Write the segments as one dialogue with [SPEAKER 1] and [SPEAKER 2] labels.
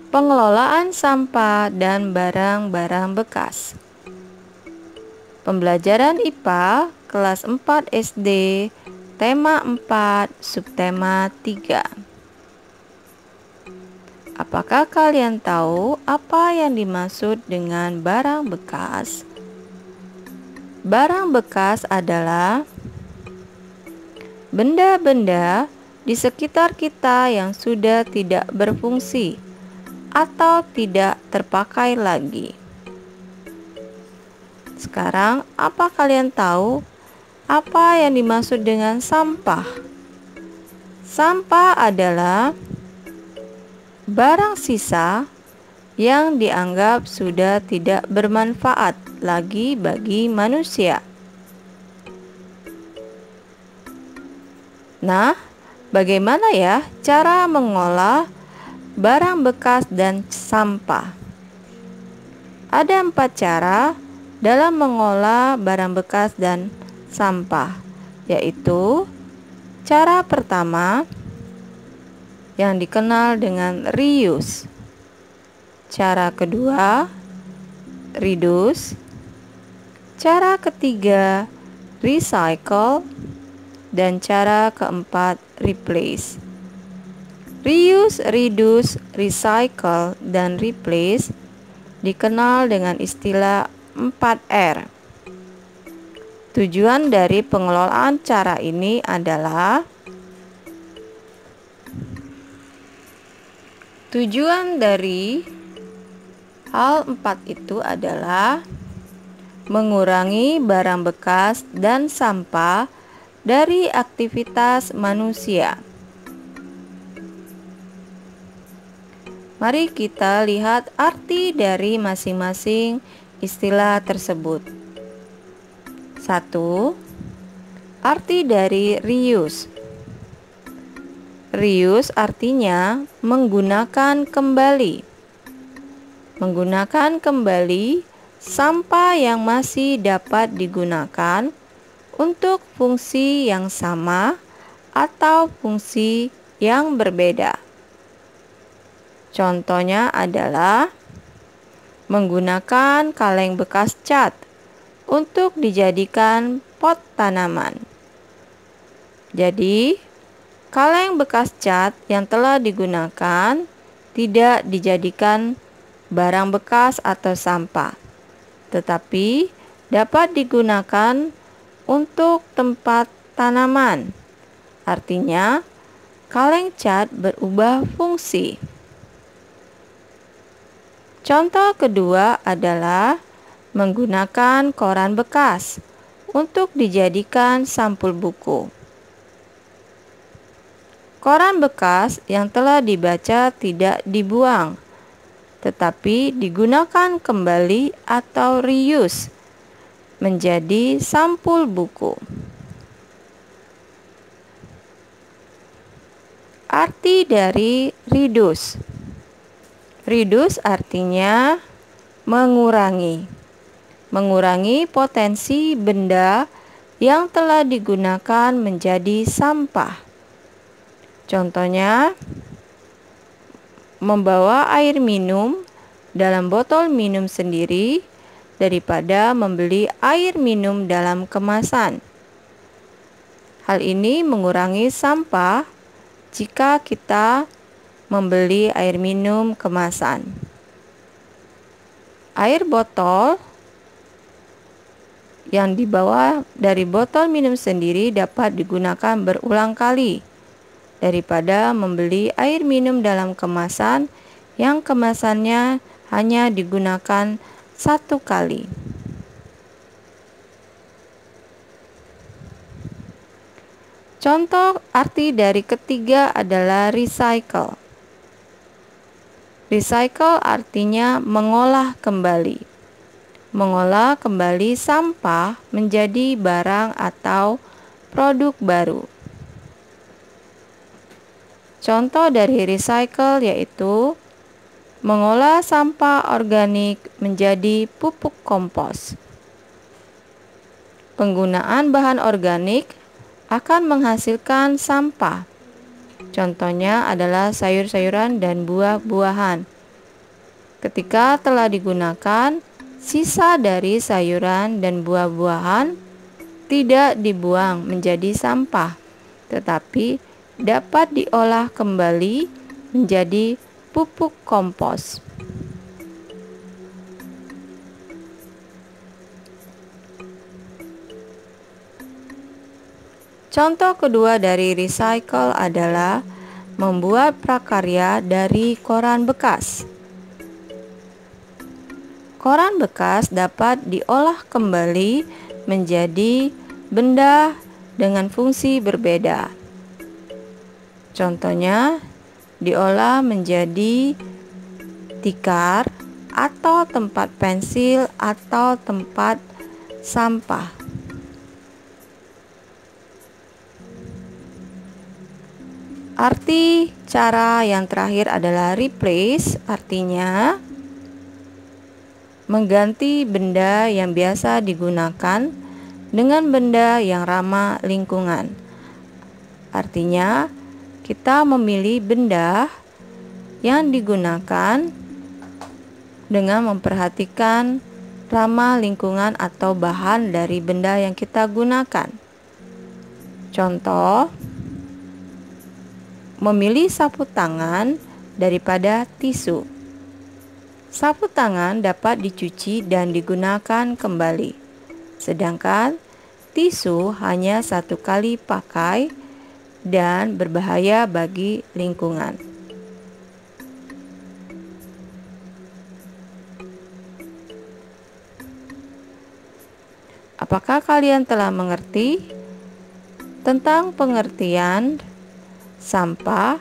[SPEAKER 1] Pengelolaan sampah dan barang-barang bekas. Pembelajaran IPA kelas 4 SD, tema 4, subtema 3. Apakah kalian tahu apa yang dimaksud dengan barang bekas? Barang bekas adalah benda-benda di sekitar kita yang sudah tidak berfungsi atau tidak terpakai lagi. Sekarang, apa kalian tahu apa yang dimaksud dengan sampah? Sampah adalah barang sisa yang dianggap sudah tidak bermanfaat lagi bagi manusia. Nah, bagaimana ya cara mengolah barang bekas dan sampah? Ada 4 cara dalam mengolah barang bekas dan sampah, yaitu cara pertama yang dikenal dengan reuse, cara kedua reduce, cara ketiga recycle, dan cara keempat replace. Reuse, reduce, recycle, dan replace dikenal dengan istilah 4R. Tujuan dari pengelolaan cara ini adalah hal 4 itu adalah mengurangi barang bekas dan sampah dari aktivitas manusia. Mari kita lihat arti dari masing-masing istilah tersebut. 1. Arti dari reuse. Reuse artinya menggunakan kembali. Menggunakan kembali sampah yang masih dapat digunakan untuk fungsi yang sama atau fungsi yang berbeda. Contohnya adalah menggunakan kaleng bekas cat untuk dijadikan pot tanaman. Jadi, kaleng bekas cat yang telah digunakan tidak dijadikan barang bekas atau sampah, tetapi dapat digunakan untuk tempat tanaman. Artinya, kaleng cat berubah fungsi. Contoh kedua adalah menggunakan koran bekas untuk dijadikan sampul buku. Koran bekas yang telah dibaca tidak dibuang, tetapi digunakan kembali atau reuse menjadi sampul buku. Arti dari reduce. Reduce artinya mengurangi. Mengurangi potensi benda yang telah digunakan menjadi sampah. Contohnya, membawa air minum dalam botol minum sendiri daripada membeli air minum dalam kemasan. Hal ini mengurangi sampah jika kita membeli air minum kemasan. Air botol yang dibawa dari botol minum sendiri dapat digunakan berulang kali daripada membeli air minum dalam kemasan yang kemasannya hanya digunakan 1 kali. Contoh arti dari ketiga adalah recycle. Recycle artinya mengolah kembali. Mengolah kembali sampah menjadi barang atau produk baru. Contoh dari recycle yaitu mengolah sampah organik menjadi pupuk kompos. Penggunaan bahan organik akan menghasilkan sampah. Contohnya adalah sayur-sayuran dan buah-buahan. Ketika telah digunakan, sisa dari sayuran dan buah-buahan tidak dibuang menjadi sampah, tetapi dapat diolah kembali menjadi pupuk kompos. Contoh kedua dari recycle adalah membuat prakarya dari koran bekas. Koran bekas dapat diolah kembali menjadi benda dengan fungsi berbeda. Contohnya, diolah menjadi tikar atau tempat pensil atau tempat sampah. Arti cara yang terakhir adalah replace, artinya mengganti benda yang biasa digunakan dengan benda yang ramah lingkungan. Artinya, kita memilih benda yang digunakan dengan memperhatikan ramah lingkungan atau bahan dari benda yang kita gunakan. Contoh, memilih sapu tangan daripada tisu. Sapu tangan dapat dicuci dan digunakan kembali, sedangkan tisu hanya satu kali pakai dan berbahaya bagi lingkungan. Apakah kalian telah mengerti tentang pengertian sampah,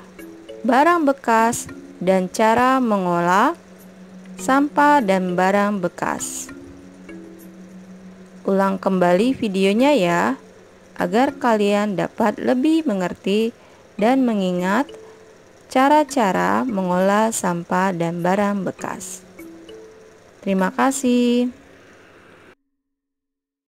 [SPEAKER 1] barang bekas, dan cara mengolah sampah dan barang bekas? Ulang kembali videonya ya, agar kalian dapat lebih mengerti dan mengingat cara-cara mengolah sampah dan barang bekas. Terima kasih.